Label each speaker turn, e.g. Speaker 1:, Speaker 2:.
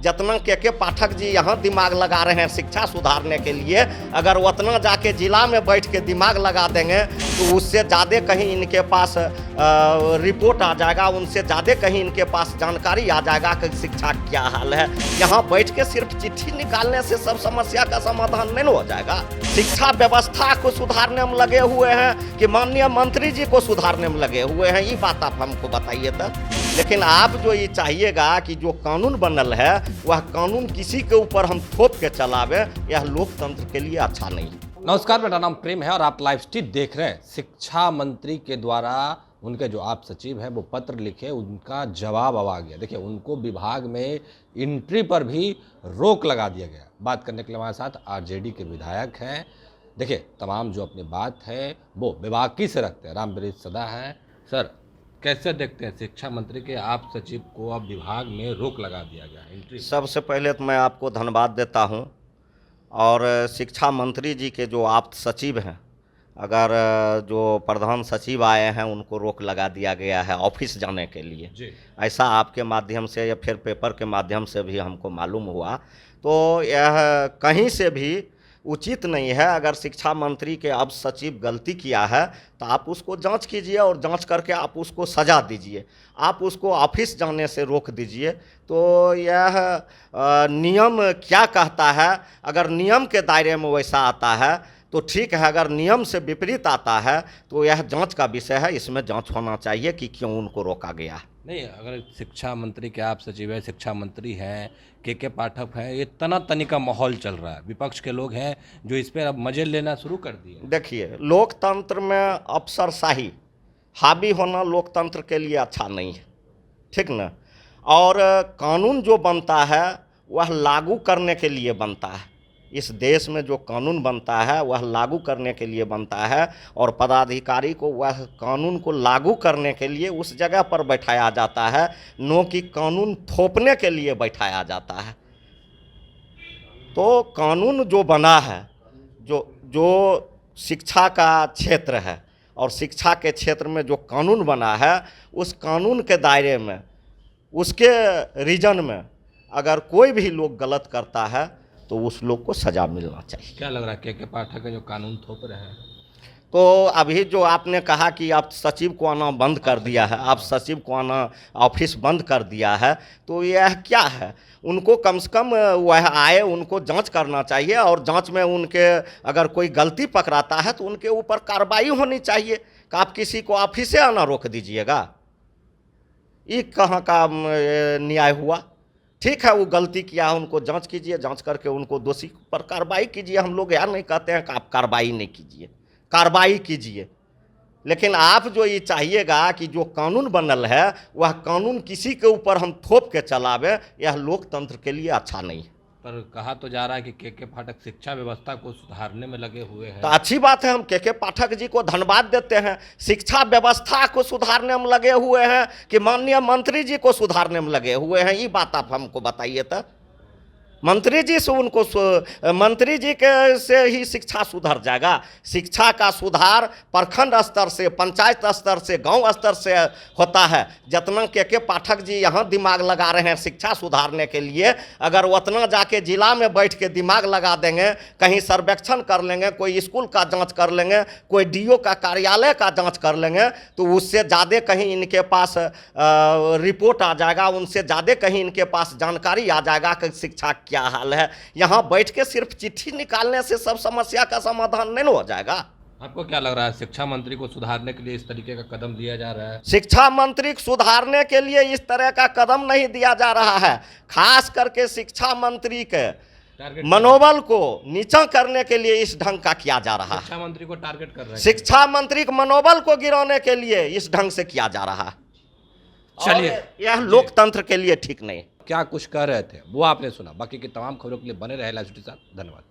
Speaker 1: जितना के पाठक जी यहाँ दिमाग लगा रहे हैं शिक्षा सुधारने के लिए, अगर उतना जाके जिला में बैठ के दिमाग लगा देंगे तो उससे ज़्यादा कहीं इनके पास रिपोर्ट आ जाएगा, उनसे ज़्यादा कहीं इनके पास जानकारी आ जाएगा कि शिक्षा क्या हाल है। यहाँ बैठ के सिर्फ चिट्ठी निकालने से सब समस्या का समाधान नहीं हो जाएगा। शिक्षा व्यवस्था को सुधारने में लगे हुए हैं कि माननीय मंत्री जी को सुधारने में लगे हुए हैं, ये बात आप हमको बताइए तो। लेकिन आप जो ये चाहिएगा कि जो कानून बनल है वह कानून किसी के ऊपर हम थोप के चलावे, यह लोकतंत्र के लिए अच्छा नहीं है।
Speaker 2: नमस्कार, मेरा नाम प्रेम है और आप लाइव स्ट्रीट देख रहे हैं। शिक्षा मंत्री के द्वारा उनके जो आप सचिव हैं वो पत्र लिखे, उनका जवाब अब आ गया। देखिए, उनको विभाग में एंट्री पर भी रोक लगा दिया गया। बात करने के लिए हमारे साथ आरजेडी के विधायक हैं। देखिए, तमाम जो अपनी बात है वो विभाग की से रखते हैं। रामप्रीत सदा हैं। सर, कैसे देखते हैं शिक्षा मंत्री के आप सचिव को अब विभाग में रोक लगा दिया गया एंट्री?
Speaker 1: सबसे पहले तो मैं आपको धन्यवाद देता हूं, और शिक्षा मंत्री जी के जो आप सचिव हैं, अगर जो प्रधान सचिव आए हैं उनको रोक लगा दिया गया है ऑफिस जाने के लिए
Speaker 2: जी।
Speaker 1: ऐसा आपके माध्यम से या फिर पेपर के माध्यम से भी हमको मालूम हुआ, तो यह कहीं से भी उचित नहीं है। अगर शिक्षा मंत्री के अब सचिव गलती किया है तो आप उसको जांच कीजिए और जांच करके आप उसको सज़ा दीजिए, आप उसको ऑफिस जाने से रोक दीजिए। तो यह नियम क्या कहता है, अगर नियम के दायरे में वैसा आता है तो ठीक है, अगर नियम से विपरीत आता है तो यह जांच का विषय है, इसमें जांच होना चाहिए कि क्यों उनको रोका गया।
Speaker 2: नहीं, अगर शिक्षा मंत्री के आप सचिव है, शिक्षा मंत्री हैं, के पाठक हैं, ये तना तनी का माहौल चल रहा है। विपक्ष के लोग हैं जो इस पर अब मजे लेना शुरू कर दिए।
Speaker 1: देखिए, लोकतंत्र में अफसरशाही हावी होना लोकतंत्र के लिए अच्छा नहीं है, ठीक ना। और कानून जो बनता है वह लागू करने के लिए बनता है। इस देश में जो कानून बनता है वह लागू करने के लिए बनता है, और पदाधिकारी को वह कानून को लागू करने के लिए उस जगह पर बैठाया जाता है, न कि कानून थोपने के लिए बैठाया जाता है। तो कानून जो बना है, जो शिक्षा का क्षेत्र है, और शिक्षा के क्षेत्र में जो कानून बना है उस कानून के दायरे में, उसके रीजन में अगर कोई भी लोग गलत करता है तो उस लोग को सज़ा मिलना चाहिए।
Speaker 2: क्या लग रहा है के पाठक है जो कानून थोप रहे हैं?
Speaker 1: तो अभी जो आपने कहा कि आप सचिव को आना बंद कर दिया है, आप सचिव को आना ऑफिस बंद कर दिया है, तो यह क्या है? उनको कम से कम वह आए, उनको जांच करना चाहिए, और जांच में उनके अगर कोई गलती पकड़ाता है तो उनके ऊपर कार्रवाई होनी चाहिए। कि आप किसी को ऑफिस से आना रोक दीजिएगा, ये कहाँ का न्याय हुआ? ठीक है, वो गलती किया है, उनको जांच कीजिए, जांच करके उनको दोषी पर कार्रवाई कीजिए। हम लोग यार नहीं कहते हैं कि आप कार्रवाई नहीं कीजिए, कार्रवाई कीजिए। लेकिन आप जो ये चाहिएगा कि जो कानून बनल है वह कानून किसी के ऊपर हम थोप के चलावे, यह लोकतंत्र के लिए अच्छा नहीं है।
Speaker 2: पर कहा तो जा रहा है कि के पाठक शिक्षा व्यवस्था को सुधारने में लगे हुए हैं।
Speaker 1: तो अच्छी बात है, हम के पाठक जी को धन्यवाद देते हैं। शिक्षा व्यवस्था को सुधारने में लगे हुए हैं कि माननीय मंत्री जी को सुधारने में लगे हुए हैं, ये बात आप हमको बताइए तो। मंत्री जी से मंत्री जी के से ही शिक्षा सुधर जाएगा। शिक्षा का सुधार प्रखंड स्तर से, पंचायत स्तर से, गांव स्तर से होता है। जितना के पाठक जी यहाँ दिमाग लगा रहे हैं शिक्षा सुधारने के लिए, अगर उतना जाके जिला में बैठ के दिमाग लगा देंगे, कहीं सर्वेक्षण कर लेंगे, कोई स्कूल का जांच कर लेंगे, कोई डीओ का कार्यालय का जांच कर लेंगे, तो उससे ज़्यादा कहीं इनके पास रिपोर्ट आ जाएगा, उनसे ज़्यादा कहीं इनके पास जानकारी आ जाएगा कि शिक्षा क्या हाल है। यहाँ बैठ के सिर्फ चिट्ठी निकालने से सब समस्या का समाधान नहीं हो जाएगा।
Speaker 2: आपको क्या लग रहा है शिक्षा मंत्री को सुधारने के लिए इस तरीके का कदम लिया जा रहा है?
Speaker 1: शिक्षा मंत्री को सुधारने के लिए इस तरह का कदम नहीं दिया जा रहा है। खास करके शिक्षा मंत्री के मनोबल को नीचा करने के लिए इस ढंग का किया जा रहा है।
Speaker 2: शिक्षा मंत्री को टारगेट कर रहे हैं,
Speaker 1: शिक्षा मंत्री के मनोबल को गिराने के लिए इस ढंग से किया जा रहा है।
Speaker 2: चलिए,
Speaker 1: यह लोकतंत्र के लिए ठीक नहीं।
Speaker 2: क्या कुछ कह रहे थे वो आपने सुना। बाकी की तमाम खबरों के लिए बने रहे लाइव स्ट्रीट के साथ। धन्यवाद।